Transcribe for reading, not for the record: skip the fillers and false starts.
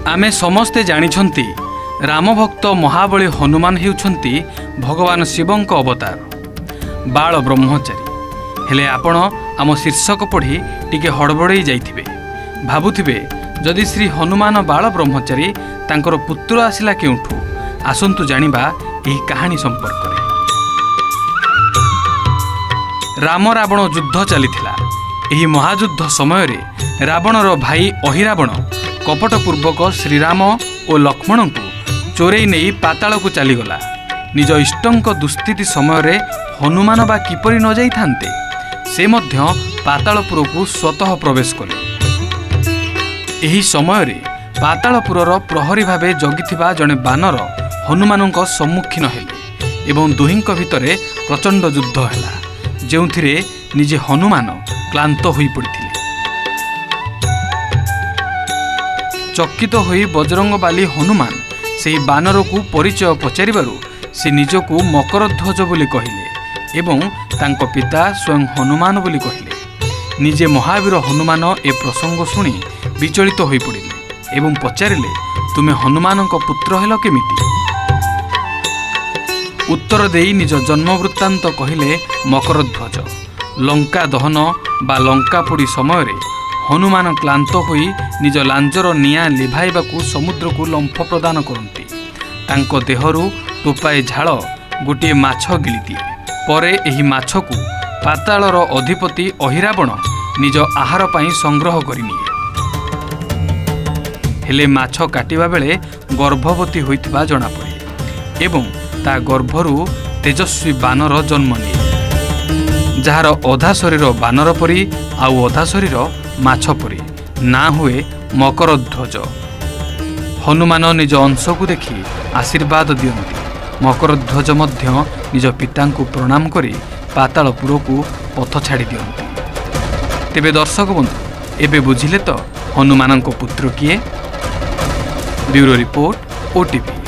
आमे समस्ते जानिछंती रामभक्त महाबली हनुमान हेउछंती भगवान शिवंक अवतार बाल ब्रह्मचारी। हेले आपण आम शीर्षक पढ़ी टिके हड़बड़ई जाइथिबे, भाबुथिबे जदि श्री हनुमान बाल ब्रह्मचारी तांकर पुत्र आसिला केउठू। आसंतु जानिबा एही कहानी संपर्क रे। राम रावण युद्ध चलीथिला। एही महायुद्ध समय रे रावणर भाई अहिरावण कपटपूर्वक श्रीराम और लक्ष्मण को चोरई नहीं पाताल को चलीगला। निज इष्टंक दुस्थिति समय रे हनुमान बा किपरि न जाई थांते, से मध्य पातालपुर को स्वतः प्रवेश कले। एही समय रे पातालपुरर प्रहरी भावे जगिथिबा जने बानर हनुमानक सम्मुखीन हेले एवं दुहिंक भितरे प्रचंड युद्ध हैला, जेउथिरे निजे हनुमान क्लांत होई पड़िथिले। चकित होई बजरंगबाली हनुमान से बानर को परिचय पचारिबारु से निजको मकरध्वज बोली कहिले एवं तांको पिता स्वयं हनुमान बोली कहिले। निजे महावीर हनुमान ए प्रसंग सुनी विचलित होई पड़िले एवं पचारिले, तुमे हनुमानक पुत्र हेलो केमिति? उत्तर देई निज जन्म वृत्तांत कहिले मकरध्वज। लंका दहन बा लंकापोड़ी समय रे हनुमान क्लांत होई निज लांजर निया लिभाइबाकू समुद्र को लंफ प्रदान करती। तांको देहरु टोपाए झाड़ गोटे माछ गिली दिए। परे एही माछ को पातालर अधिपति अहिरावण निज आहार पाई संग्रह करिनिए। हेले माछ काटिबा बेले गर्भवती होइथिबा जणा पड़े एवं ता गर्भरु तेजस्वी बानर जन्म निए, जार अधा शरीर बानर परी आउ अधा शरीर माछ परी। ना हुए मकरध्वज। हनुमान निज अंश को देखि आशीर्वाद दियंती। मकरध्वज मध्य निज पिता को प्रणाम करी पातालपुर को पथ छाड़ी दियंती। तेबे दर्शक बंधु एबे बुझिले तो हनुमान पुत्र किए? Bureau report, OTV.